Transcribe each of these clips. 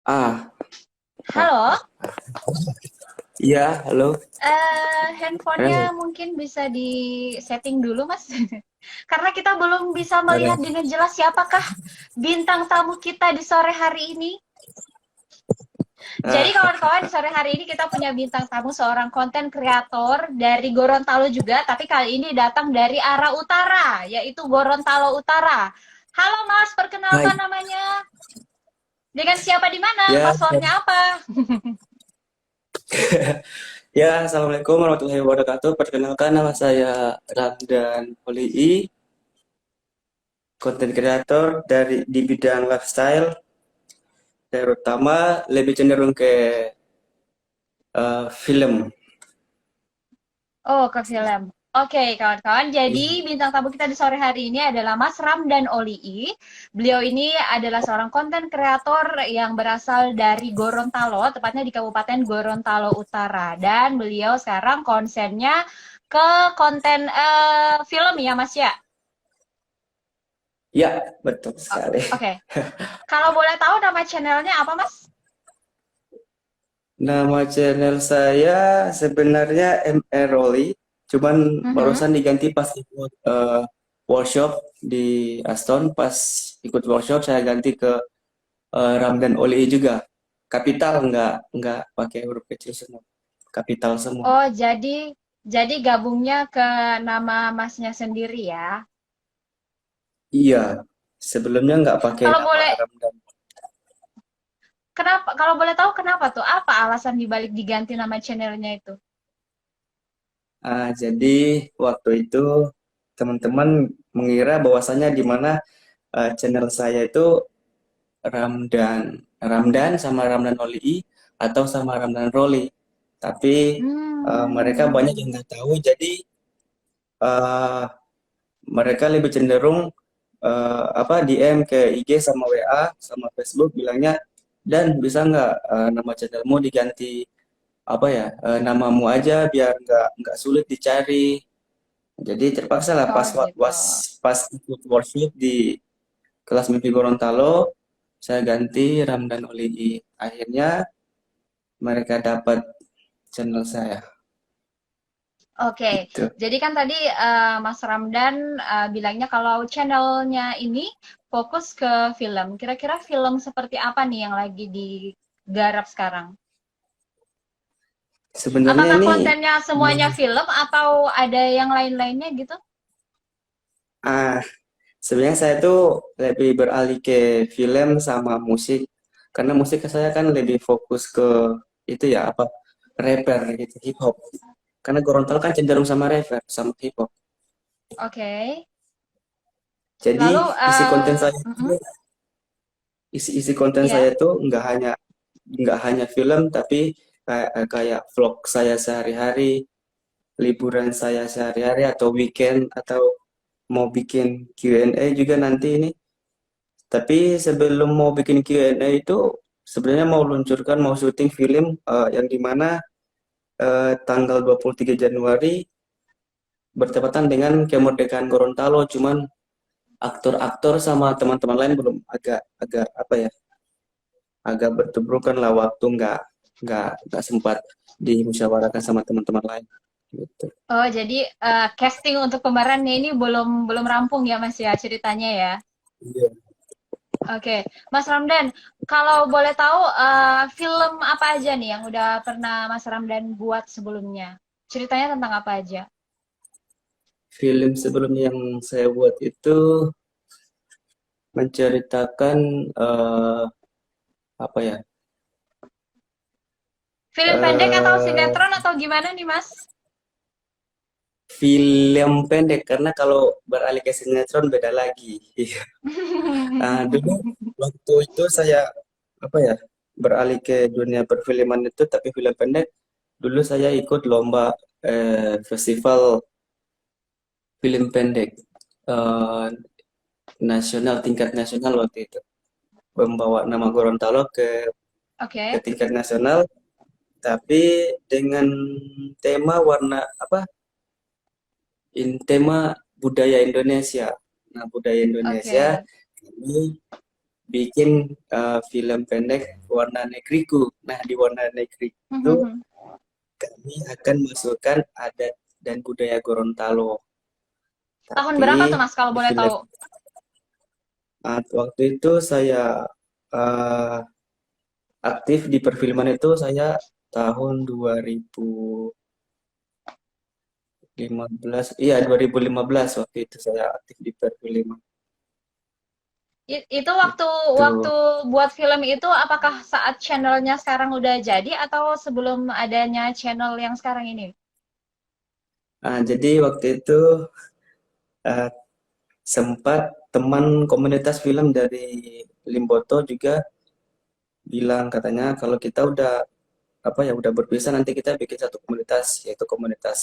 Ah, ah, Halo, iya, halo. handphonenya Halo. mungkin bisa di-setting dulu, Mas. Karena kita belum bisa Ada. melihat dengan jelas siapakah bintang tamu kita di sore hari ini. Jadi Ah, kawan-kawan, di sore hari ini kita punya bintang tamu seorang konten kreator dari Gorontalo juga, tapi kali ini datang dari arah utara, yaitu Gorontalo Utara. Halo Mas, hai. perkenalkan namanya. Dengan siapa di mana? Ya, Paspornya apa? ya, Assalamualaikum warahmatullahi wabarakatuh. Perkenalkan nama saya Ramdan Polii, konten kreator di bidang lifestyle, terutama lebih cenderung ke film. Oh, ke film. Oke, kawan-kawan. Jadi, Iya. bintang tamu kita di sore hari ini adalah Mas Ramdan Olii. Beliau ini adalah seorang konten kreator yang berasal dari Gorontalo, tepatnya di Kabupaten Gorontalo Utara. Dan beliau sekarang konsennya ke konten film ya, Mas ya? Ya, betul O- sekali. Oke. Kalau boleh tahu nama channelnya apa, Mas? Nama channel saya sebenarnya MR Rolly, cuman Mhm. barusan diganti pas ikut workshop di Aston. Pas ikut workshop saya ganti ke Ramdan Oli juga. Kapital nggak pakai huruf kecil semua. Kapital semua. Oh, jadi gabungnya ke nama Masnya sendiri ya. Iya, sebelumnya nggak pakai Kalau nama boleh Ramdan. Kenapa, kalau boleh tahu kenapa tuh? Apa alasan dibalik diganti nama channelnya itu? Jadi waktu itu teman-teman mengira bahwasanya di mana channel saya itu Ramdan, Ramdan sama Ramdan Oli atau sama Ramdan Roli. Tapi mereka banyak Hmm. yang nggak tahu, jadi eh, mereka lebih cenderung apa DM ke IG sama WA sama Facebook bilangnya, dan bisa nggak nama channelmu diganti apa ya, namamu aja biar nggak sulit dicari. Jadi terpaksa lah Oh gitu. pas ikut workshop di kelas mimpi Gorontalo, saya ganti Ramdan Oli. Akhirnya mereka dapat channel saya. Oke, Itu. jadi kan tadi Mas Ramdan bilangnya kalau channelnya ini fokus ke film. Kira-kira film seperti apa nih yang lagi digarap sekarang? Sebenarnya Apakah ini kontennya semuanya film atau ada yang lain-lainnya gitu? ah sebenarnya saya tuh lebih beralih ke film sama musik, karena musik saya kan lebih fokus ke itu ya apa, rapper gitu, hip hop. Karena Gorontalo kan cenderung sama rapper sama hip hop. Oke. Jadi Lalu, isi konten saya mhm, isi konten saya ya. tuh nggak hanya film, tapi kayak vlog saya sehari-hari, liburan saya sehari-hari atau weekend, atau mau bikin Q&A juga nanti ini. Tapi sebelum mau bikin Q&A itu sebenarnya mau luncurkan, mau syuting film yang dimana tanggal 23 Januari bertepatan dengan kemerdekaan Gorontalo. Cuman aktor-aktor sama teman-teman lain belum, agak agak apa ya, agak bertubrukan lah waktu, nggak sempat dimusyawarahkan sama teman-teman lain gitu. Oh, jadi casting untuk kembarannya ini belum belum rampung ya, Mas ya ceritanya ya. Iya. Oke, Mas Ramdan, kalau boleh tahu film apa aja nih yang udah pernah Mas Ramdan buat sebelumnya? Ceritanya tentang apa aja? Film sebelumnya yang saya buat itu menceritakan apa ya, Film pendek atau eh sinetron atau gimana nih, Mas? film pendek, karena kalau beralih ke sinetron beda lagi. Dulu waktu itu saya apa ya, beralih ke dunia perfilman itu, tapi film pendek. Dulu saya ikut lomba festival film pendek eh, nasional, tingkat nasional waktu itu, membawa nama Gorontalo ke Oke, tingkat nasional, tapi dengan tema warna apa, tema budaya Indonesia. Nah, budaya Indonesia oke. ini bikin film pendek Warna Negriku. Nah, di Warna Negri itu kami akan masukkan adat dan budaya Gorontalo. Tahun Tapi berapa tuh Mas kalau di boleh film tahu? waktu itu saya eh, aktif di perfilman itu saya tahun 2015. Iya, 2015 waktu itu saya aktif di perfilman. Itu waktu waktu Itu. buat film itu apakah saat channelnya sekarang udah jadi atau sebelum adanya channel yang sekarang ini? Jadi waktu itu eh, sempat teman komunitas film dari Limboto juga bilang katanya kalau kita udah apa ya udah berpisah nanti kita bikin satu komunitas yaitu komunitas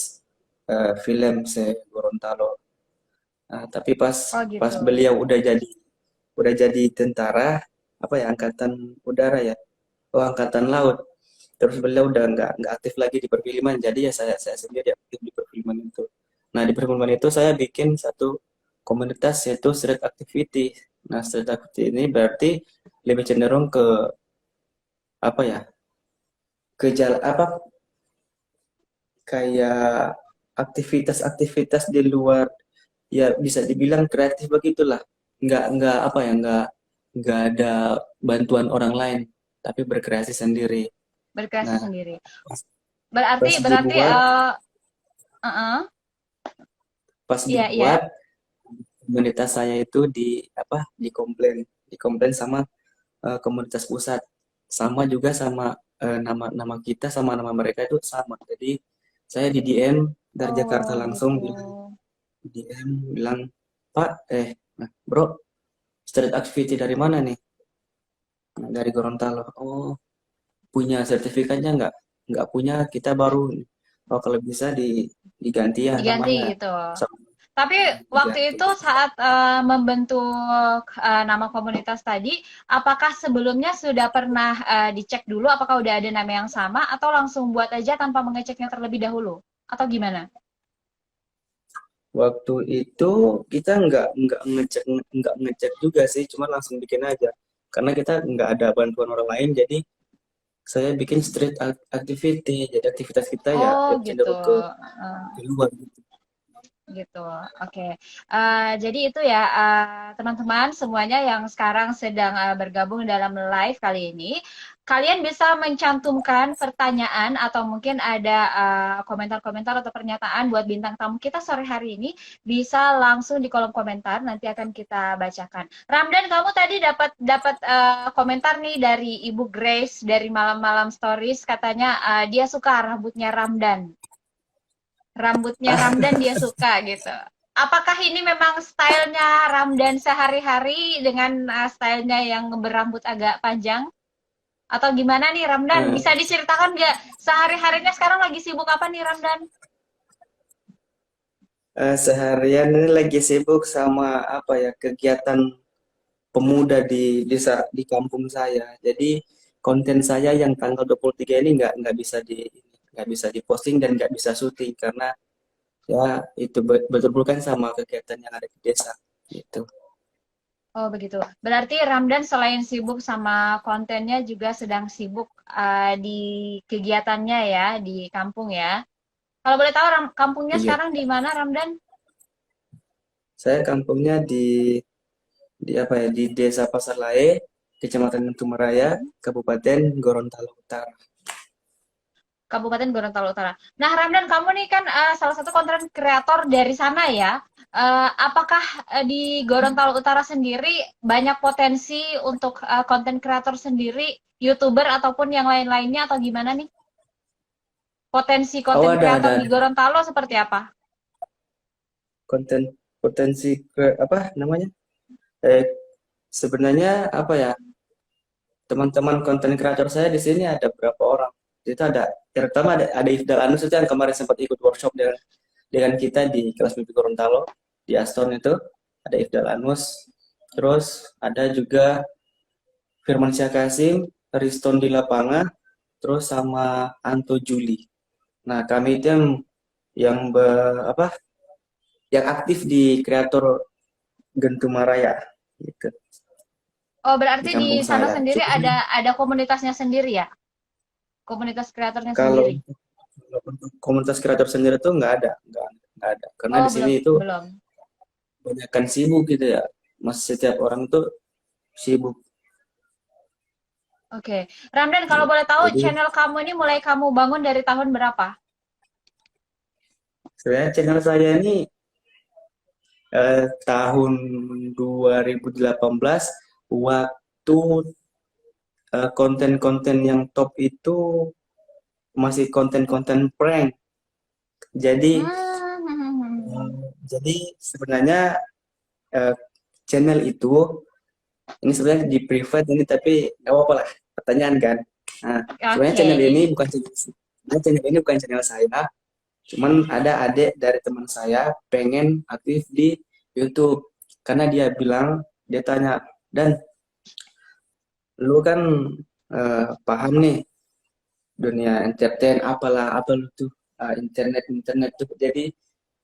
film se Gorontalo. Tapi pas Oh pas gitu. beliau udah jadi tentara apa ya angkatan udara ya, oh angkatan laut. Terus beliau udah nggak aktif lagi di perfilman, jadi ya saya sendiri aktif di perfilman itu. Nah di perfilman itu saya bikin satu komunitas yaitu street activity. Nah street activity ini berarti lebih cenderung ke apa ya ke jalan apa kayak aktivitas-aktivitas di luar ya bisa dibilang kreatif begitulah. Nggak apa ya nggak ada bantuan orang lain tapi berkreasi sendiri. Berkreasi Nah sendiri. pas, Berarti pas berarti dibuat uh-uh. pas Iya iya. dibuat komunitas saya itu dikomplain sama komunitas pusat sama juga sama nama-nama kita sama nama mereka itu sama. Jadi saya di DM dari Jakarta Oh langsung gitu. bilang DM bilang Pak nah, bro street activity dari mana nih? Nah, dari Gorontalo. Oh, punya sertifikatnya nggak? Nggak punya, kita baru. Oh, kalau bisa diganti ya Diganti namanya. gitu. Sama Tapi waktu diganti. itu saat membentuk nama komunitas tadi, apakah sebelumnya sudah pernah dicek dulu apakah udah ada nama yang sama atau langsung buat aja tanpa mengeceknya terlebih dahulu? Atau gimana? Waktu itu kita nggak ngecek juga sih, cuma langsung bikin aja. Karena kita nggak ada bantuan orang lain, jadi saya bikin street activity. Jadi aktivitas kita ya Oh lebih gitu. cenderung ke Eh, di luar gitu. gitu. Oke. Jadi itu ya teman-teman semuanya yang sekarang sedang bergabung dalam live kali ini. Kalian bisa mencantumkan pertanyaan atau mungkin ada komentar-komentar atau pernyataan buat bintang tamu kita sore hari ini bisa langsung di kolom komentar nanti akan kita bacakan. Ramdan, kamu tadi dapat dapat komentar nih dari Ibu Grace dari malam-malam stories katanya dia suka rambutnya Ramdan. Rambutnya Ramdan dia suka gitu. Apakah ini memang stylenya Ramdan sehari-hari dengan stylenya yang berambut agak panjang? Atau gimana nih Ramdan? Eh, Bisa diceritakan nggak sehari-harinya sekarang lagi sibuk apa nih Ramdan? Seharian ini lagi sibuk sama apa ya kegiatan pemuda di desa di kampung saya. Jadi konten saya yang tanggal 23 ini nggak bisa nggak bisa diposting dan nggak bisa syuting karena ya itu betul-betul kan sama kegiatan yang ada di desa gitu. Oh begitu. Berarti Ramdan selain sibuk sama kontennya juga sedang sibuk di kegiatannya ya di kampung ya. Kalau boleh tahu kampungnya Iya, sekarang di mana Ramdan? saya kampungnya di apa ya di Desa Pasar Lae, Kecamatan Tumaraya, Hmm. Kabupaten Gorontalo Utara. Kabupaten Gorontalo Utara. Nah, Ramdan, kamu nih kan salah satu konten kreator dari sana ya. Apakah di Gorontalo Utara sendiri banyak potensi untuk konten kreator sendiri, YouTuber ataupun yang lain-lainnya atau gimana nih? Potensi Oh konten kreator ada di Gorontalo seperti apa? konten potensi ke apa namanya? Eh, Sebenarnya apa ya teman-teman konten kreator saya di sini ada berapa orang? Itu ada yang pertama ada Ifdal Anus itu yang kemarin sempat ikut workshop dengan kita di kelas mimpi Gorontalo di Aston itu ada Ifdal Anus. Terus ada juga Firman Syah Kasim, Riston di lapangan, terus sama Anto Juli. Nah, kami itu yang aktif di kreator Gentumaraya gitu. Oh, di berarti di kampung sana saya. sendiri Cuman ada komunitasnya sendiri ya? Komunitas kreatornya kalau sendiri? untuk komunitas kreator sendiri tuh nggak ada. Karena Oh, di sini belum, itu belum. banyakkan sibuk gitu ya. Mas setiap orang tuh sibuk. Oke. Ramdan, kalau boleh tahu Jadi channel kamu ini mulai kamu bangun dari tahun berapa? sebenarnya channel saya ini tahun 2018 waktu konten-konten yang top itu masih konten-konten prank. Jadi Hmm. jadi sebenarnya eh, channel itu ini sebenarnya di private ini tapi nggak apa-apa lah pertanyaan kan. Nah, sebenarnya Oke. channel ini bukan channel saya, cuman ada adik dari teman saya pengen aktif di YouTube karena dia bilang dia tanya dan lu kan paham nih dunia entertain apalah apa lu tuh internet tuh jadi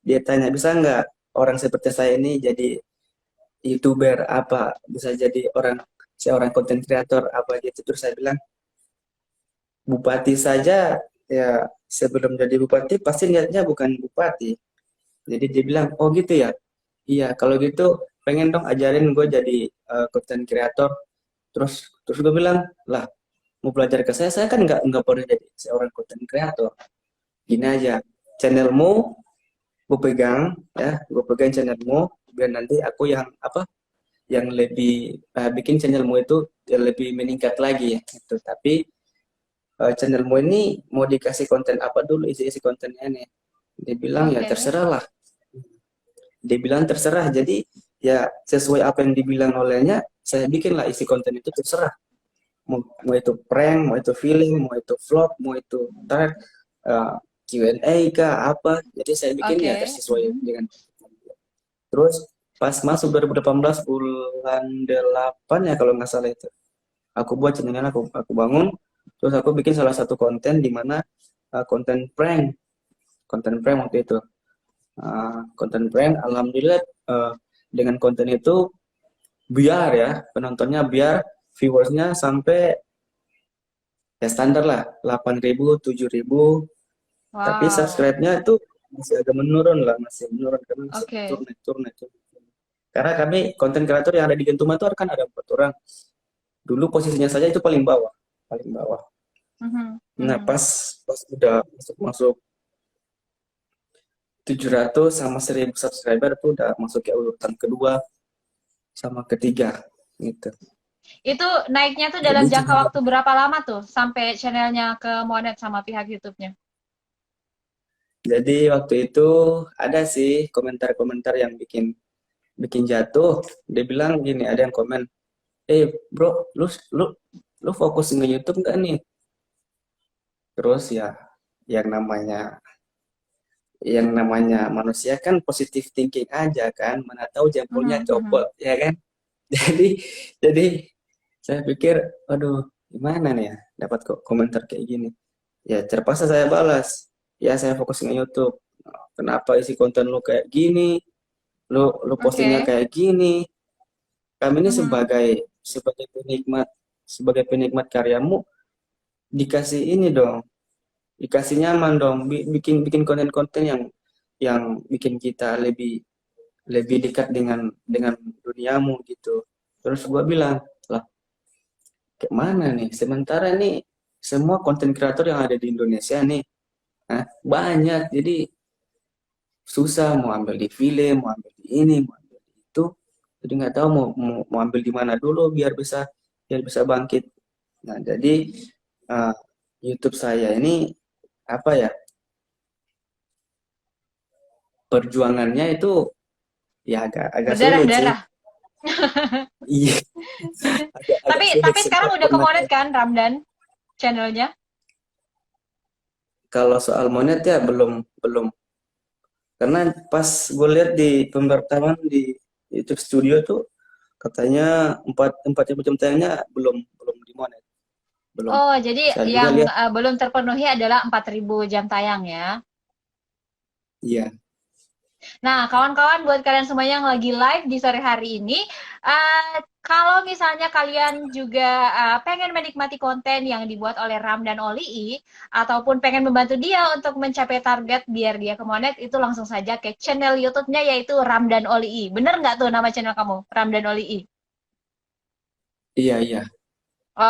dia tanya bisa nggak orang seperti saya ini jadi YouTuber apa bisa jadi seorang konten kreator apa gitu terus saya bilang bupati saja ya sebelum jadi bupati pasti niatnya bukan bupati jadi dia bilang oh gitu ya iya kalau gitu pengen dong ajarin gue jadi konten kreator terus gue bilang lah mau belajar ke saya kan nggak pernah jadi seorang konten kreator gini aja channelmu gue pegang channelmu biar nanti aku yang apa yang lebih bikin channelmu itu yang lebih meningkat lagi ya gitu tapi channelmu ini mau dikasih konten apa dulu isi-isi kontennya nih dia bilang ya Oke. terserah lah dia bilang terserah jadi ya sesuai apa yang dibilang olehnya saya bikin lah isi konten itu terserah mau itu prank mau itu film mau itu vlog mau itu ntar Q&A kah apa jadi saya bikin ya Oke. tersesuai dengan terus pas masuk 2018 bulan 8 ya kalau nggak salah itu aku buat channelnya aku bangun terus aku bikin salah satu konten di mana konten prank waktu itu. Konten prank alhamdulillah dengan konten itu biar ya penontonnya biar viewersnya sampai ya standar lah 8.000 7.000 tapi Wow. subscribe-nya itu masih agak menurun lah masih menurun karena masih Oke. turun naik turun. Karena kami konten kreator yang ada di Gentuma itu kan ada 4 orang. Dulu posisinya saja itu paling bawah, paling bawah. Mhm, Nah, mhm. pas udah masuk 700 sama 1.000 subscriber itu udah masuk ke urutan kedua sama ketiga gitu. Itu naiknya tuh dalam Jadi jangka channel waktu berapa lama tuh sampai channelnya ke monet sama pihak YouTube-nya? jadi waktu itu ada sih komentar-komentar yang bikin bikin jatuh. Dia bilang gini, ada yang komen, bro, lu lu fokus nge YouTube nggak nih? Terus ya yang namanya yang namanya manusia kan positive thinking aja kan, mana tahu jempolnya Mhm, mhm. copot ya kan. Jadi jadi saya pikir, aduh gimana nih ya dapat kok komentar kayak gini. Ya terpaksa saya balas. Ya saya fokus nge YouTube. Kenapa isi konten lu kayak gini? Lu postingnya Oke. kayak gini. Kami ini Mhm. sebagai penikmat karyamu dikasih ini dong, dikasih nyaman dong, bikin bikin konten-konten yang bikin kita lebih lebih dekat dengan duniamu gitu. Terus gua bilang, lah kayak mana nih? Sementara nih semua konten kreator yang ada di Indonesia nih, banyak. Jadi susah mau ambil di film, mau ambil di ini, mau ambil di itu. Jadi nggak tahu mau ambil di mana dulu biar bisa bangkit. Nah, jadi uh, YouTube saya ini apa ya? Perjuangannya itu ya agak agak sulit sih. Berdarah-darah. Iya, agak sulit Tapi sekarang setiap udah ke pernah monet kan Ramdan channelnya? kalau soal monet ya belum belum karena pas gue lihat di pemberitahuan di YouTube Studio tuh katanya 4.000 jam tayangnya belum belum di monet belum Oh, jadi saya juga yang lihat belum terpenuhi adalah 4.000 jam tayang ya. iya Nah, kawan-kawan, buat kalian semuanya yang lagi live di sore hari ini, kalau misalnya kalian juga pengen menikmati konten yang dibuat oleh Ram dan Oli, ataupun pengen membantu dia untuk mencapai target biar dia ke Monet, itu langsung saja ke channel YouTube-nya yaitu Ram dan Oli. Bener nggak tuh nama channel kamu, Ram dan Oli? Iya, iya.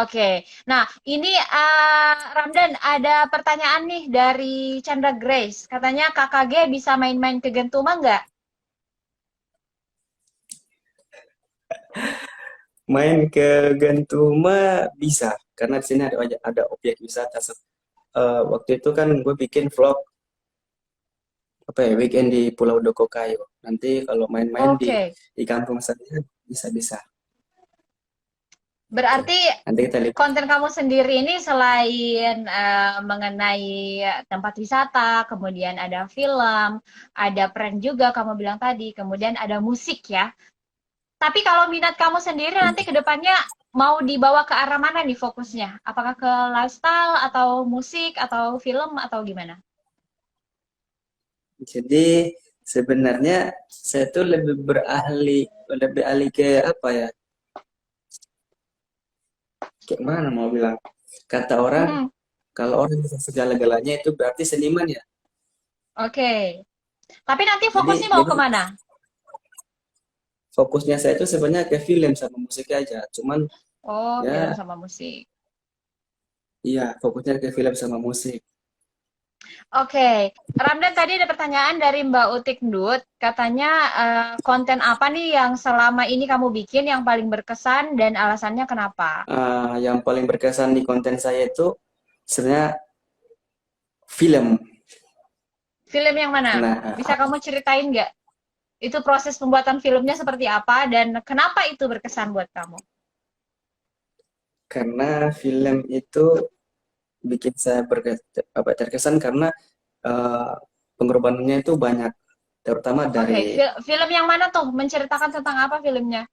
Oke, nah ini Ramdan ada pertanyaan nih dari Chandra Grace. Katanya KKG bisa main-main ke Gentuma nggak? Main ke Gentuma bisa, karena di sini ada objek wisata. Waktu itu kan gue bikin vlog apa ya weekend di Pulau Dokokayo. Nanti kalau main-main Oke, di kampung saya bisa-bisa. Oke. berarti Nanti kita lihat. konten kamu sendiri ini selain mengenai tempat wisata, kemudian ada film, ada prank juga kamu bilang tadi, kemudian ada musik ya. Tapi kalau minat kamu sendiri nanti ke depannya mau dibawa ke arah mana nih fokusnya? Apakah ke lifestyle atau musik atau film atau gimana? Jadi sebenarnya saya tuh lebih ahli ke apa ya? Kayak mana mau bilang? Kata orang, Hmm, kalau orang bisa segala-galanya itu berarti seniman ya. oke. Tapi nanti Jadi fokusnya mau jadi kemana? fokusnya saya itu sebenarnya ke film sama musik aja. Cuman Oh, ya film sama musik. iya fokusnya ke film sama musik. Oke, Ramdan tadi ada pertanyaan dari Mbak Utik Ndut. Katanya konten apa nih yang selama ini kamu bikin yang paling berkesan dan alasannya kenapa? Yang paling berkesan di konten saya itu sebenarnya film. Film yang mana? Nah, Bisa kamu ceritain nggak? Itu proses pembuatan filmnya seperti apa dan kenapa itu berkesan buat kamu? karena film itu bikin saya terkesan karena eh, pengorbanannya itu banyak, terutama Oke, dari film yang mana tuh? Menceritakan tentang apa filmnya?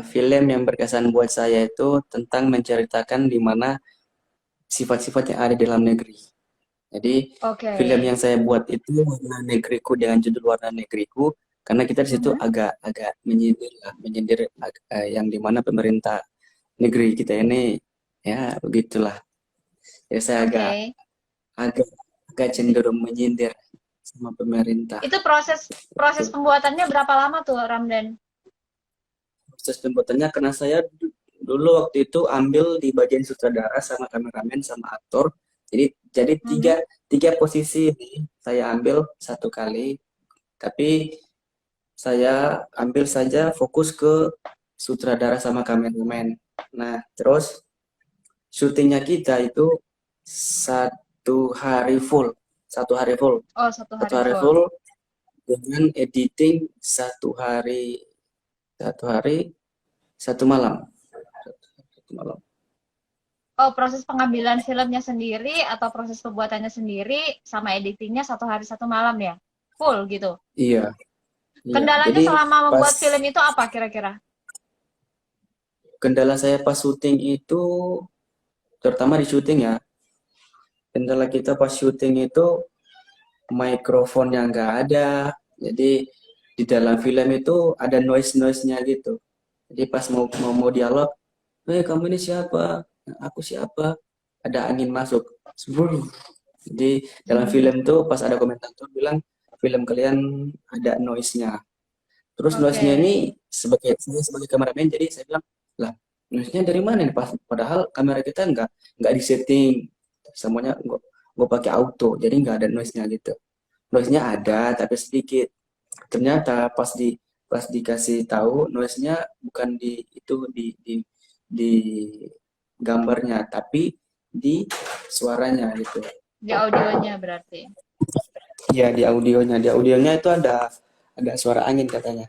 film yang berkesan buat saya itu tentang menceritakan di mana sifat-sifat yang ada di dalam negeri. Jadi Oke. film yang saya buat itu Warna Negeriku dengan judul Warna Negeriku karena kita di situ Mhm. agak menyindir lah, menyindir yang di mana pemerintah negeri kita ini ya begitulah. Jadi saya agak Oke. agak agak cenderung menyindir sama pemerintah. Itu proses proses Itu pembuatannya berapa lama tuh, Ramdan? proses pembuatannya karena saya dulu waktu itu ambil di bagian sutradara sama kameramen sama aktor. Jadi tiga Mhm. tiga posisi ini saya ambil satu kali. Tapi saya ambil saja fokus ke sutradara sama kameramen. Nah, terus syutingnya kita itu satu hari full, satu hari full, Oh, satu satu hari hari full. full dengan editing satu hari, satu malam, satu malam. Oh, proses pengambilan filmnya sendiri atau proses pembuatannya sendiri sama editingnya satu hari satu malam ya? Full gitu. Iya, iya. Kendalanya Jadi selama pas membuat film itu apa kira-kira? kendala saya pas syuting itu, terutama di syuting ya, kendala kita pas syuting itu mikrofon yang nggak ada. Jadi di dalam film itu ada noise-noise-nya gitu. Jadi pas mau dialog, kamu ini siapa? Aku siapa? Ada angin masuk. Sebelum. Jadi dalam Hmm, film tuh pas ada komentator bilang film kalian ada noise-nya. Terus noise-nya oke. ini sebagai kameramen jadi saya bilang, lah noise-nya dari mana nih? Padahal kamera kita nggak disetting semuanya gue pakai auto jadi nggak ada noise-nya gitu. Noise-nya ada tapi sedikit. Ternyata pas dikasih tahu noise-nya bukan di gambarnya tapi di suaranya gitu. Di audionya berarti. Iya di audionya itu ada suara angin katanya.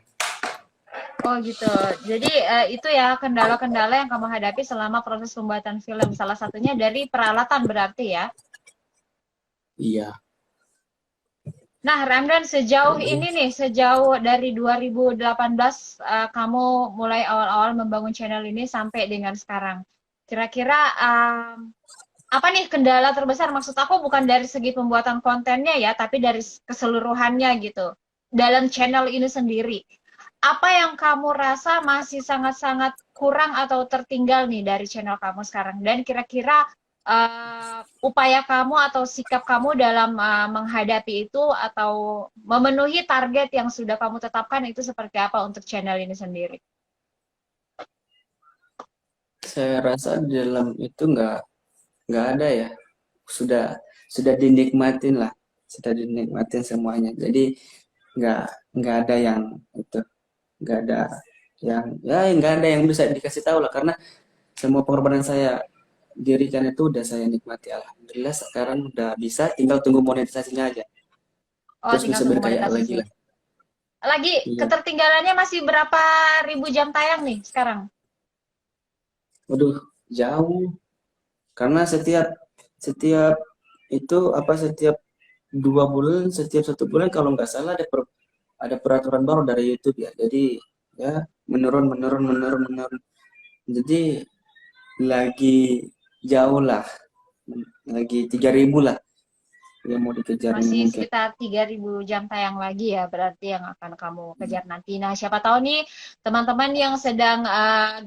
Oh gitu. Jadi itu ya kendala-kendala yang kamu hadapi selama proses pembuatan film. Salah satunya dari peralatan berarti ya. Iya. Nah, Ramdan sejauh Jadi ini nih, sejauh dari 2018 kamu mulai awal-awal membangun channel ini sampai dengan sekarang. Kira-kira apa nih kendala terbesar? Maksud aku bukan dari segi pembuatan kontennya ya, tapi dari keseluruhannya gitu. dalam channel ini sendiri. Apa yang kamu rasa masih sangat-sangat kurang atau tertinggal nih dari channel kamu sekarang? Dan kira-kira upaya kamu atau sikap kamu dalam menghadapi itu atau memenuhi target yang sudah kamu tetapkan itu seperti apa untuk channel ini sendiri? Saya rasa di dalam itu nggak ada ya. Sudah sudah dinikmatin lah, sudah dinikmatin semuanya. Jadi nggak nggak ada yang itu, nggak ada yang ya nggak ada yang bisa dikasih tahu lah karena semua pengorbanan saya dirikan itu udah saya nikmati. Alhamdulillah sekarang udah bisa, tinggal tunggu monetisasinya aja. Oh, Terus tinggal bisa tunggu berkarya lagi monetisasi. lah. Lagi, Iya. ketertinggalannya masih berapa ribu jam tayang nih sekarang? Waduh, jauh. Karena setiap setiap itu apa setiap 2 bulan, setiap 1 bulan kalau nggak salah ada peraturan baru dari YouTube ya. Jadi ya menurun menurun menurun menurun. Jadi lagi jauh lah, lagi 3.000 lah yang mau dikejar ini Masih mungkin. sekitar 3.000 jam tayang lagi ya, berarti yang akan kamu kejar nanti. Nah, siapa tahu nih teman-teman yang sedang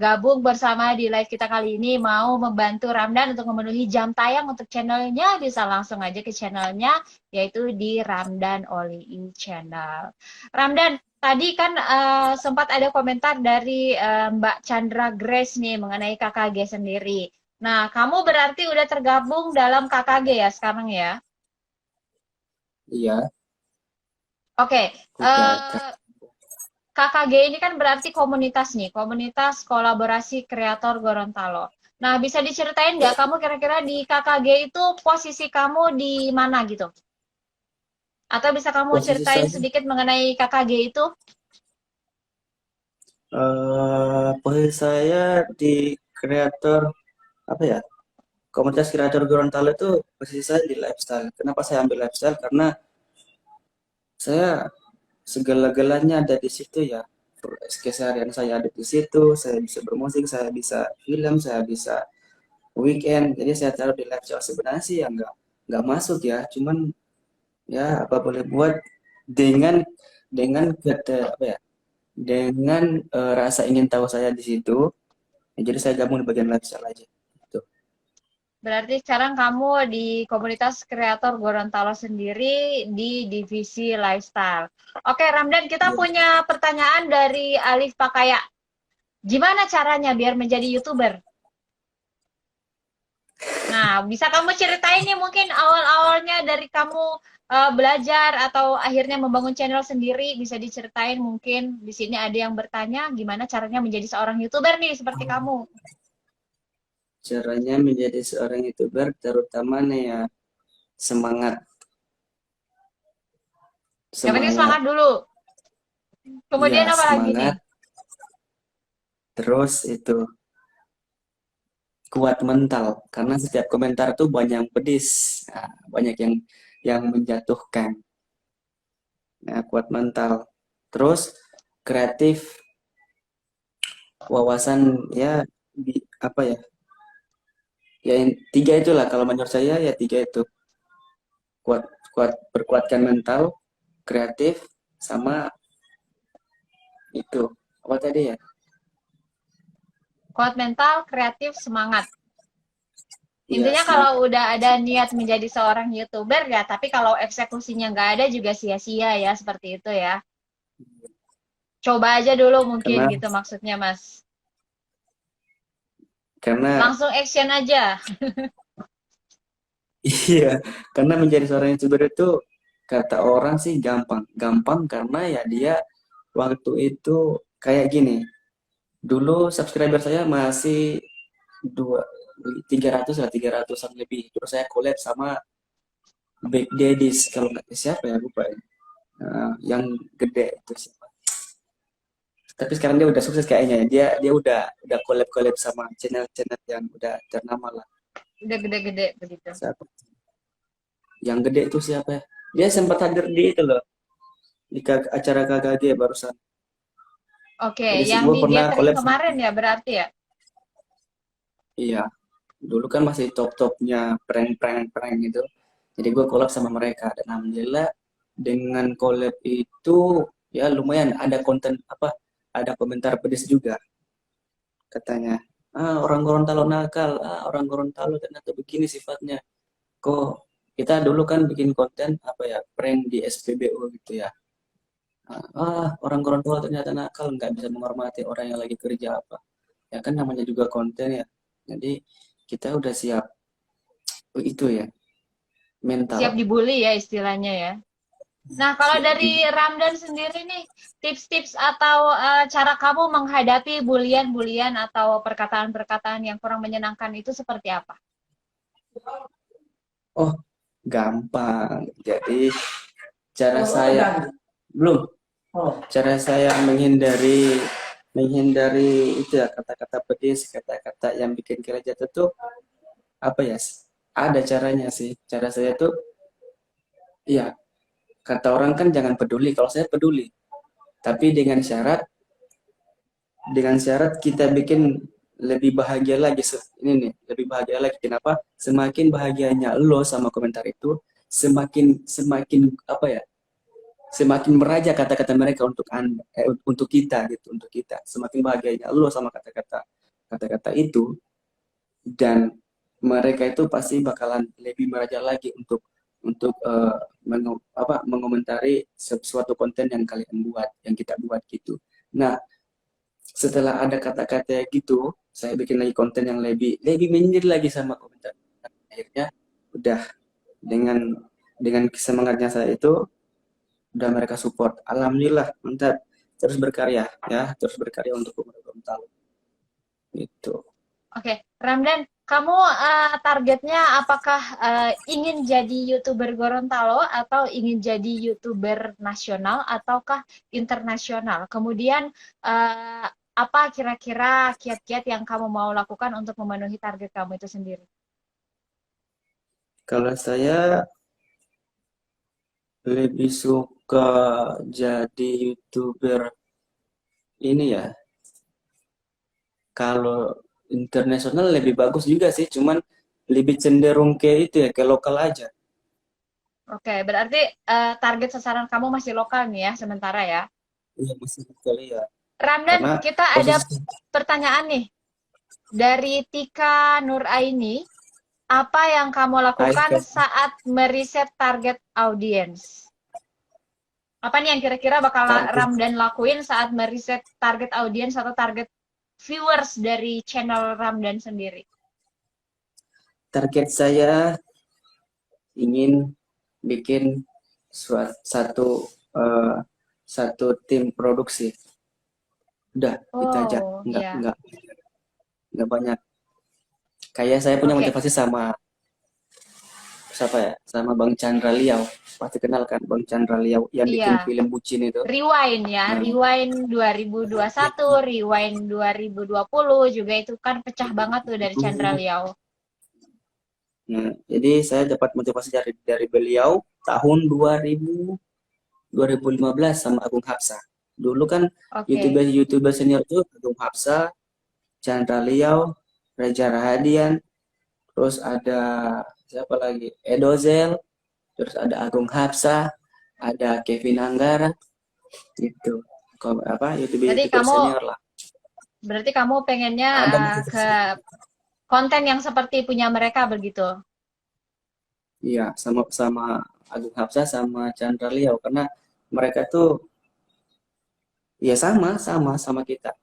gabung bersama di live kita kali ini mau membantu Ramdan untuk memenuhi jam tayang untuk channelnya, bisa langsung aja ke channelnya, yaitu di Ramdan Oli Channel. Ramdan, tadi kan sempat ada komentar dari Mbak Chandra Grace nih mengenai KKG sendiri. Nah, kamu berarti udah tergabung dalam KKG ya sekarang ya? Iya, Oke, udah KKG ini kan berarti komunitas nih, komunitas kolaborasi kreator Gorontalo. Nah, bisa diceritain nggak kamu kira-kira di KKG itu posisi kamu di mana gitu? Atau bisa kamu posisi ceritain saya sedikit mengenai KKG itu? posisi saya di kreator apa ya? Komunitas kreator Gorontalo itu posisi saya di lifestyle. Kenapa saya ambil lifestyle? Karena saya segala-galanya ada di situ ya. Keseharian saya ada di situ. Saya bisa bermusik, saya bisa film, saya bisa weekend. Jadi saya taruh di lifestyle sebenarnya sih ya nggak masuk ya. Cuman ya apa boleh buat dengan kata apa ya? Dengan rasa ingin tahu saya di situ. Ya, jadi saya gabung di bagian lifestyle aja. Gitu. Berarti sekarang kamu di komunitas kreator Gorontalo sendiri di divisi lifestyle. Oke, Ramdan, kita Iya. punya pertanyaan dari Alif Pakaya. Gimana caranya biar menjadi YouTuber? Nah, bisa kamu ceritain nih mungkin awal-awalnya dari kamu belajar atau akhirnya membangun channel sendiri, bisa diceritain mungkin di sini ada yang bertanya gimana caranya menjadi seorang YouTuber nih seperti kamu. Caranya menjadi seorang YouTuber terutama nih ya semangat Yang penting semangat semangat dulu. ya Kemudian apa lagi nih? semangat terus itu kuat mental karena setiap komentar tuh banyak yang pedis. Nah, banyak yang menjatuhkan. Nah, kuat mental terus kreatif wawasan ya apa ya ya yang tiga itulah kalau menurut saya ya tiga itu kuat kuat berkuatkan mental kreatif sama itu apa tadi ya. Kuat mental, kreatif, semangat. Iya Intinya kalau semangat udah ada niat menjadi seorang YouTuber ya, tapi kalau eksekusinya nggak ada juga sia-sia ya, seperti itu ya. Coba aja dulu mungkin karena gitu maksudnya, Mas. karena Langsung action aja. iya, karena menjadi seorang YouTuber itu kata orang sih gampang. Gampang karena ya dia waktu itu kayak gini. Dulu subscriber saya masih dua 300 lah 300-an lebih. Terus saya collab sama Big Daddies kalau nggak siapa ya lupa ya. Yang gede itu siapa. Tapi sekarang dia udah sukses kayaknya ya. Dia udah collab-collab sama channel-channel yang udah ternama lah. Udah gede-gede begitu. Siapa? Yang gede itu siapa ya? Dia sempat hadir di itu loh di acara KKG barusan. Oke, Jadi sih yang gue di pernah gathering collab sama kemarin ya berarti ya? iya dulu kan masih top-topnya prank-prank prank gitu. Jadi gue collab sama mereka dan alhamdulillah dengan collab itu ya lumayan ada konten apa, ada komentar pedes juga katanya. Ah, orang Gorontalo nakal, ah, orang Gorontalo ternyata begini sifatnya. Kok kita dulu kan bikin konten apa ya, prank di SPBU gitu ya. Ah, orang Gorontalo ternyata nakal, nggak bisa menghormati orang yang lagi kerja apa. Ya kan namanya juga konten ya. Jadi kita udah siap itu ya, Siap mental. dibully ya istilahnya ya. Nah, kalau Siap dari di Ramdan sendiri nih, tips-tips atau cara kamu menghadapi bulian-bulian atau perkataan-perkataan yang kurang menyenangkan itu seperti apa? Oh, gampang. Jadi cara saya belum cara saya menghindari menghindari itu ya, kata-kata pedis, kata-kata yang bikin kita jatuh tuh apa ya? Ada caranya sih. Cara saya tuh ya, kata orang kan jangan peduli. Kalau saya peduli, tapi dengan syarat kita bikin lebih bahagia lagi. Ini nih, lebih bahagia lagi. Kenapa? Semakin bahagianya lo sama komentar itu, semakin semakin apa ya? Semakin meraja kata-kata mereka untuk anda, untuk kita gitu, untuk kita. Semakin bahagianya lo sama kata-kata itu, dan mereka itu pasti bakalan lebih meraja lagi untuk mengomentari sesuatu konten yang kalian buat, yang kita buat gitu. Nah, setelah ada kata-kata gitu, saya bikin lagi konten yang lebih lebih menyindir lagi sama komentar. Akhirnya udah, dengan semangatnya saya itu udah mereka support. Alhamdulillah, mantap. Terus berkarya ya, terus berkarya untuk pemerintah Gorontalo. Itu. Oke, Ramdan, kamu targetnya apakah ingin jadi YouTuber Gorontalo atau ingin jadi YouTuber nasional ataukah internasional? Kemudian apa kira-kira kiat-kiat yang kamu mau lakukan untuk memenuhi target kamu itu sendiri? Kalau saya lebih suka jadi YouTuber ini ya. Kalau internasional lebih bagus juga sih, cuman lebih cenderung ke itu ya, ke lokal aja. Oke, berarti target sasaran kamu masih lokal nih ya, sementara ya. Iya, masih lokal ya. Ramdan, Karena kita ada posisi pertanyaan nih dari Tika Nuraini. Apa yang kamu lakukan Aika saat meriset target audiens? Apa nih yang kira-kira bakal target Ramdan lakuin saat meriset target audiens atau target viewers dari channel Ramdan sendiri? target saya ingin bikin satu eh, satu tim produksi. Udah, itu aja. Oh, Nggak ya. nggak nggak banyak. Kayak saya punya Oke. motivasi sama siapa ya? Sama Bang Chandra Liau. Pasti kenal kan Bang Chandra Liau yang bikin Iya. film Bucin itu. Rewind ya, Nah, Rewind 2021, Rewind 2020 juga itu kan pecah banget tuh dari Chandra Liao. nah, jadi saya dapat motivasi dari beliau tahun 2015 sama Agung Hapsa. Dulu kan Oke. YouTuber senior itu Agung Hapsa, Chandra Liau, Reza Rahadian, terus ada siapa lagi? Edozel, terus ada Agung Hapsa, ada Kevin Anggara, gitu. Berarti YouTuber kamu senior lah. berarti kamu pengennya Ada ke motivasi. konten yang seperti punya mereka begitu. Iya, sama sama Agung Hapsa sama Chandra Liau, karena mereka tuh ya sama kita.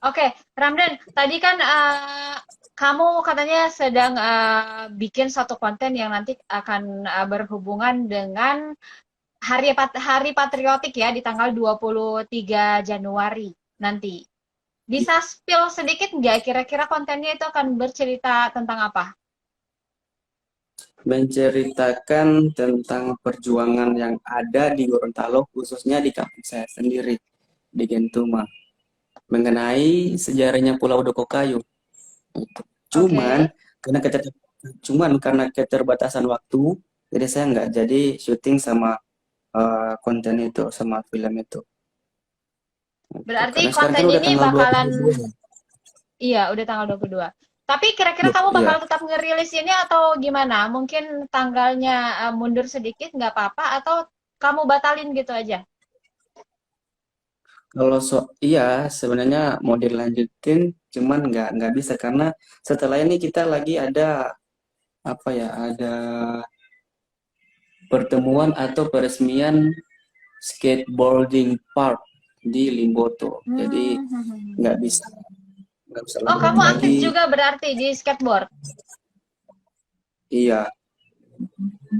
Oke, Ramdan, tadi kan kamu katanya sedang bikin satu konten yang nanti akan berhubungan dengan Hari Patriotik ya di tanggal 23 Januari nanti. Bisa spill sedikit nggak kira-kira kontennya itu akan bercerita tentang apa? Menceritakan tentang perjuangan yang ada di Gorontalo, khususnya di kampung saya sendiri, di Gentuma, mengenai sejarahnya Pulau Dokokayu. Cuman Oke. karena cuman karena keterbatasan waktu, jadi saya nggak jadi syuting sama konten itu, sama film itu. Gitu. Berarti Karena sekarang konten kan udah ini tanggal bakalan 22 ya. iya, udah tanggal 22. Tapi kira-kira kamu bakal Ya, tetap ngerilis ini atau gimana? Mungkin tanggalnya mundur sedikit nggak apa-apa atau kamu batalin gitu aja? kalau iya sebenarnya mau dilanjutin, cuman nggak bisa karena setelah ini kita lagi ada apa ya, ada pertemuan atau peresmian skateboarding park di Limboto. Jadi Hmm. nggak bisa nggak bisa Oh, lanjut kamu aktif lagi. juga berarti di skateboard? Iya,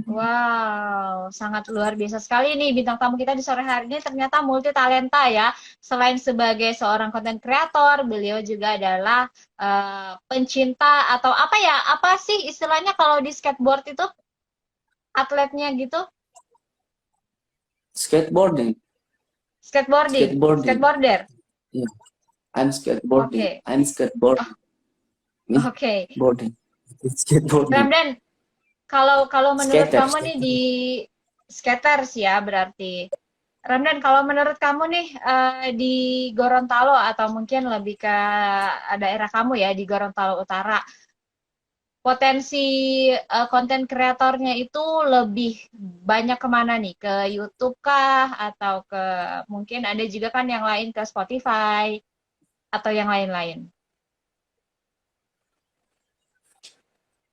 Wow, sangat luar biasa sekali nih bintang tamu kita di sore hari ini ternyata multi talenta ya. Selain sebagai seorang konten kreator, beliau juga adalah pencinta atau apa ya? Apa sih istilahnya kalau di skateboard itu atletnya gitu? skateboarding, Skateboarding, skateboarding. skateboarder. Iya, I'm skateboarding, Oke. I'm Oh, skateboarding, nih oke. boarding, skateboarding, Ramdan, kalau kalau menurut skater, kamu nih di skater. skaters ya berarti. Ramdan, kalau menurut kamu nih di Gorontalo atau mungkin lebih ke daerah kamu ya di Gorontalo Utara, potensi konten kreatornya itu lebih banyak kemana nih? Ke YouTube kah? Atau ke mungkin ada juga kan yang lain ke Spotify atau yang lain-lain?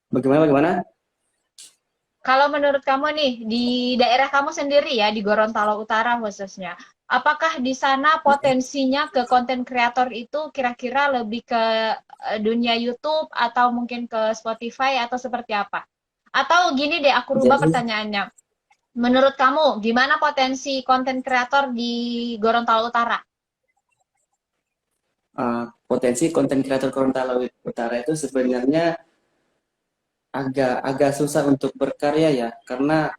Bagaimana bagaimana? Kalau menurut kamu nih, di daerah kamu sendiri ya, di Gorontalo Utara khususnya, apakah di sana potensinya ke konten kreator itu kira-kira lebih ke dunia YouTube atau mungkin ke Spotify atau seperti apa? Atau gini deh, aku rubah Jadi pertanyaannya. Menurut kamu, gimana potensi konten kreator di Gorontalo Utara? potensi konten kreator Gorontalo Utara itu sebenarnya agak agak susah untuk berkarya ya, karena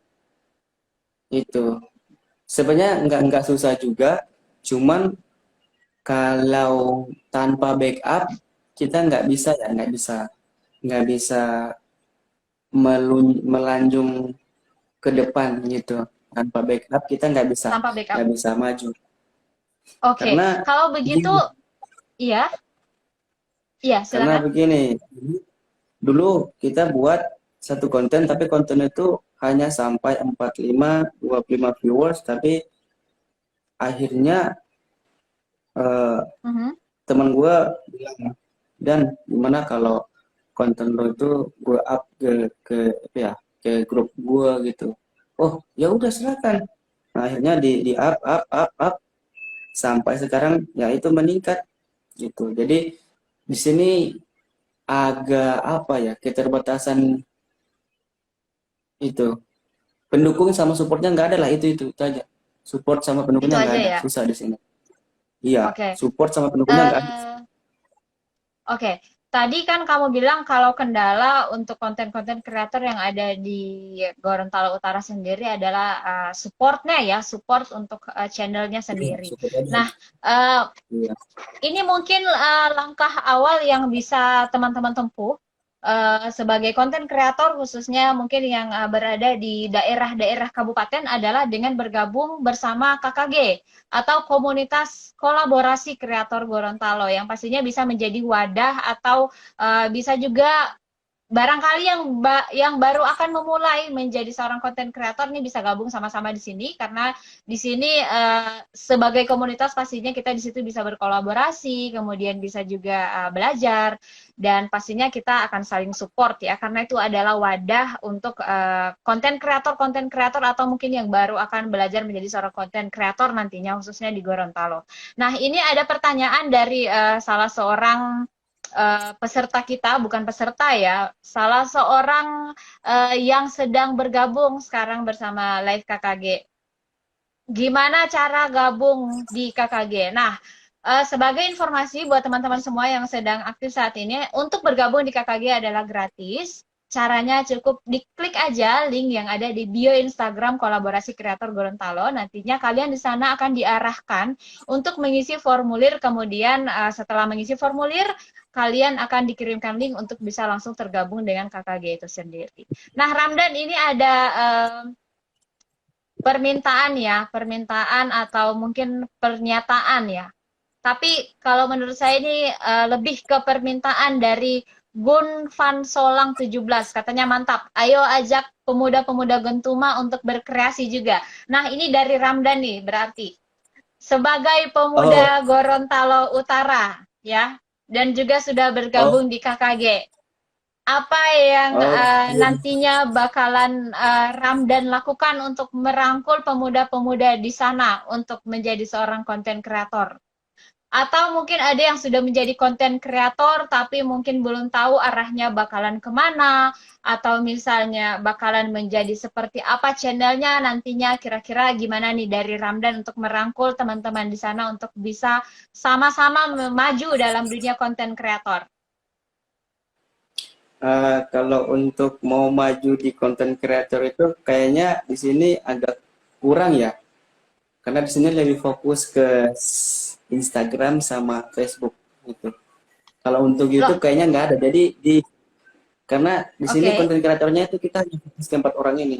itu sebenarnya nggak susah juga, cuman kalau tanpa backup kita nggak bisa melanjung ke depan gitu. Tanpa backup kita Tanpa backup. nggak bisa maju Oke, karena kalau begitu, begini, iya, iya, karena silakan. begini. Dulu kita buat satu konten, tapi konten itu hanya sampai 45, 25 viewers, tapi akhirnya eh, Mhm. teman gue bilang, dan gimana kalau konten lo itu gue up ke apa ya, ke grup gue gitu. Oh ya udah silakan. Nah, akhirnya di up sampai sekarang ya itu meningkat gitu. Jadi di sini agak apa ya, keterbatasan itu, pendukung sama supportnya nggak ada lah, itu aja, support sama Itu pendukungnya nggak aja ada, ya. susah di sini. Iya, Oke. support sama pendukungnya nggak ada. Eh, Oke, tadi kan kamu bilang kalau kendala untuk konten-konten kreator yang ada di Gorontalo Utara sendiri adalah supportnya ya, support untuk channelnya Iya, sendiri. support aja. Nah, eh, Iya. ini mungkin langkah awal yang bisa teman-teman tempuh sebagai konten kreator khususnya mungkin yang berada di daerah-daerah kabupaten adalah dengan bergabung bersama KKG atau komunitas kolaborasi kreator Gorontalo yang pastinya bisa menjadi wadah atau bisa juga barangkali yang baru akan memulai menjadi seorang konten kreator nih bisa gabung sama-sama di sini karena di sini sebagai komunitas pastinya kita di situ bisa berkolaborasi, kemudian bisa juga belajar dan pastinya kita akan saling support ya karena itu adalah wadah untuk konten kreator atau mungkin yang baru akan belajar menjadi seorang konten kreator nantinya khususnya di Gorontalo. Nah, ini ada pertanyaan dari salah seorang peserta kita, bukan peserta ya, salah seorang yang sedang bergabung sekarang bersama Live KKG. Gimana cara gabung di KKG? Nah, sebagai informasi buat teman-teman semua yang sedang aktif saat ini, untuk bergabung di KKG adalah gratis. Caranya cukup diklik aja link yang ada di bio Instagram kolaborasi kreator Gorontalo. Nantinya kalian di sana akan diarahkan untuk mengisi formulir. Kemudian setelah mengisi formulir, kalian akan dikirimkan link untuk bisa langsung tergabung dengan KKG itu sendiri. Nah, Ramdan ini ada permintaan ya, permintaan atau mungkin pernyataan ya. Tapi kalau menurut saya ini lebih ke permintaan dari Gun Van Solang 17 katanya mantap. Ayo ajak pemuda-pemuda Gentuma untuk berkreasi juga. Nah, ini dari Ramdan nih berarti sebagai Oh, pemuda Gorontalo Utara ya dan juga sudah oh, bergabung di KKG. Apa yang oh, nantinya bakalan Ramdan lakukan untuk merangkul pemuda-pemuda di sana untuk menjadi seorang konten kreator? Atau mungkin ada yang sudah menjadi konten kreator tapi mungkin belum tahu arahnya bakalan kemana, atau misalnya bakalan menjadi seperti apa channelnya nantinya, kira-kira gimana nih dari Ramdan untuk merangkul teman-teman di sana untuk bisa sama-sama maju dalam dunia konten kreator. kalau untuk mau maju di konten kreator itu kayaknya di sini agak kurang ya, karena di sini lebih fokus ke Instagram sama Facebook gitu. Kalau untuk Loh, YouTube kayaknya nggak ada. Jadi karena di sini oke. konten kreatornya itu kita hanya fokus ke 4 orang ini.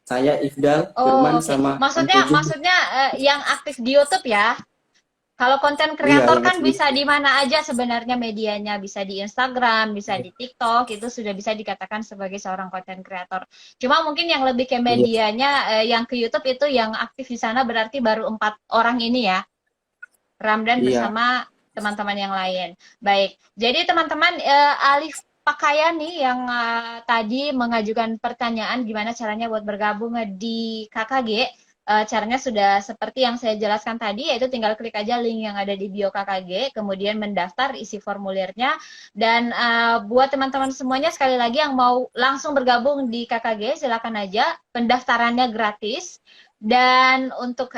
Saya, Ifdal, Firman, Oh, oke. sama Maksudnya Antuju. maksudnya yang aktif di YouTube ya. Kalau konten Iya, kreator yang kan asli. bisa di mana aja sebenarnya medianya, bisa di Instagram, bisa di TikTok, itu sudah bisa dikatakan sebagai seorang konten kreator. Cuma mungkin yang lebih ke Iya, medianya, yang ke YouTube itu yang aktif di sana berarti baru 4 orang ini ya, Ramdan iya. bersama teman-teman yang lain. Baik, jadi teman-teman Alif Pakaian nih yang tadi mengajukan pertanyaan gimana caranya buat bergabung di KKG. Caranya sudah seperti yang saya jelaskan tadi, yaitu tinggal klik aja link yang ada di bio KKG, kemudian mendaftar, isi formulirnya, dan buat teman-teman semuanya sekali lagi yang mau langsung bergabung di KKG, silakan aja, pendaftarannya gratis. Dan untuk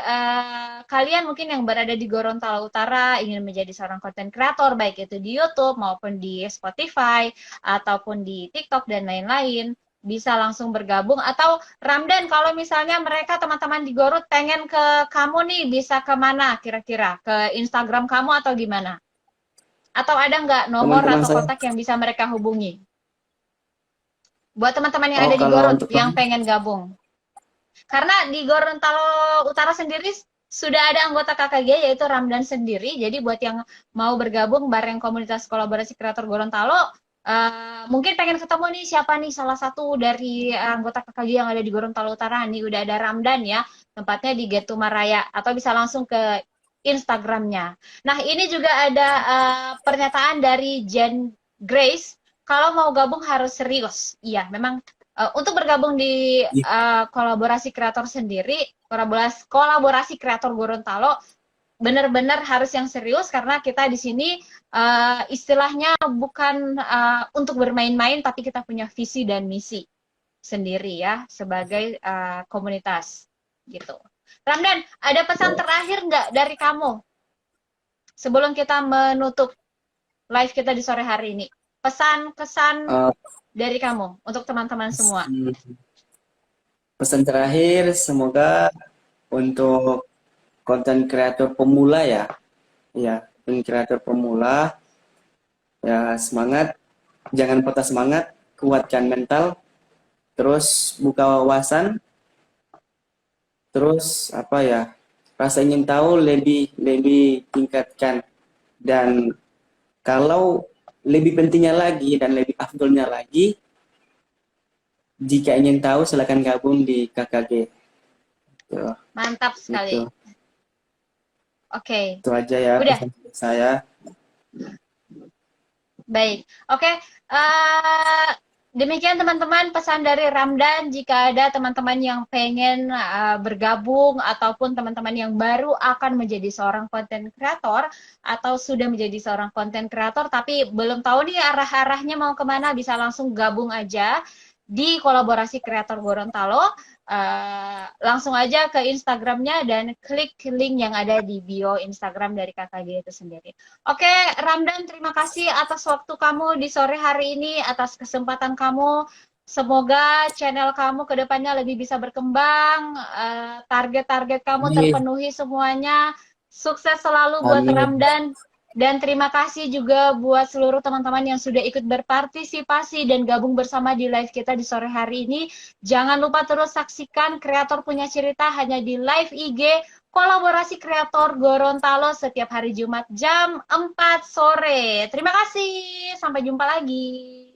kalian mungkin yang berada di Gorontalo Utara ingin menjadi seorang konten kreator, baik itu di YouTube maupun di Spotify ataupun di TikTok dan lain-lain, bisa langsung bergabung. Atau Ramdan, kalau misalnya mereka teman-teman di Gorut pengen ke kamu nih, bisa kemana kira-kira? Ke Instagram kamu atau gimana? Atau ada nggak nomor Teman-teman atau saya, kontak yang bisa mereka hubungi? Buat teman-teman yang oh ada di kalau Gorut untuk yang pengen gabung. Karena di Gorontalo Utara sendiri sudah ada anggota KKG yaitu Ramdan sendiri. Jadi buat yang mau bergabung bareng komunitas kolaborasi kreator Gorontalo, mungkin pengen ketemu nih siapa nih salah satu dari anggota KKG yang ada di Gorontalo Utara. Nih udah ada Ramdan ya, tempatnya di Getumaraya, atau bisa langsung ke Instagramnya. Nah ini juga ada pernyataan dari Jen Grace, kalau mau gabung harus serius. Iya, memang untuk bergabung di iya, kolaborasi kreator sendiri, kolaborasi kreator Gorontalo, benar-benar harus yang serius karena kita di sini istilahnya bukan untuk bermain-main, tapi kita punya visi dan misi sendiri ya sebagai komunitas gitu. Ramdan, ada pesan terakhir nggak dari kamu sebelum kita menutup live kita di sore hari ini? Pesan kesan eh, dari kamu untuk teman-teman semua. pesan terakhir semoga untuk konten kreator pemula ya, ya, konten kreator pemula ya semangat, jangan patah semangat, kuatkan mental, terus buka wawasan, terus apa ya, rasa ingin tahu lebih lebih tingkatkan, dan kalau lebih pentingnya lagi dan lebih afdolnya lagi, jika ingin tahu silakan gabung di KKG. Tuh, Mantap itu, sekali. Oke, itu aja ya udah. pesan saya. Baik. Oke, demikian teman-teman pesan dari Ramdan. Jika ada teman-teman yang pengen bergabung ataupun teman-teman yang baru akan menjadi seorang konten kreator atau sudah menjadi seorang konten kreator tapi belum tahu nih arah-arahnya mau kemana, bisa langsung gabung aja di kolaborasi kreator Gorontalo. Langsung aja ke Instagramnya dan klik link yang ada di bio Instagram dari KKG itu sendiri. Oke, Ramdan, terima kasih atas waktu kamu di sore hari ini, atas kesempatan kamu. Semoga channel kamu ke depannya lebih bisa berkembang, target-target kamu Amin, terpenuhi semuanya. Sukses selalu buat amin, Ramdan. Dan terima kasih juga buat seluruh teman-teman yang sudah ikut berpartisipasi dan gabung bersama di live kita di sore hari ini. Jangan lupa terus saksikan Kreator Punya Cerita hanya di live IG kolaborasi kreator Gorontalo setiap hari Jumat jam 4 sore. Terima kasih, sampai jumpa lagi.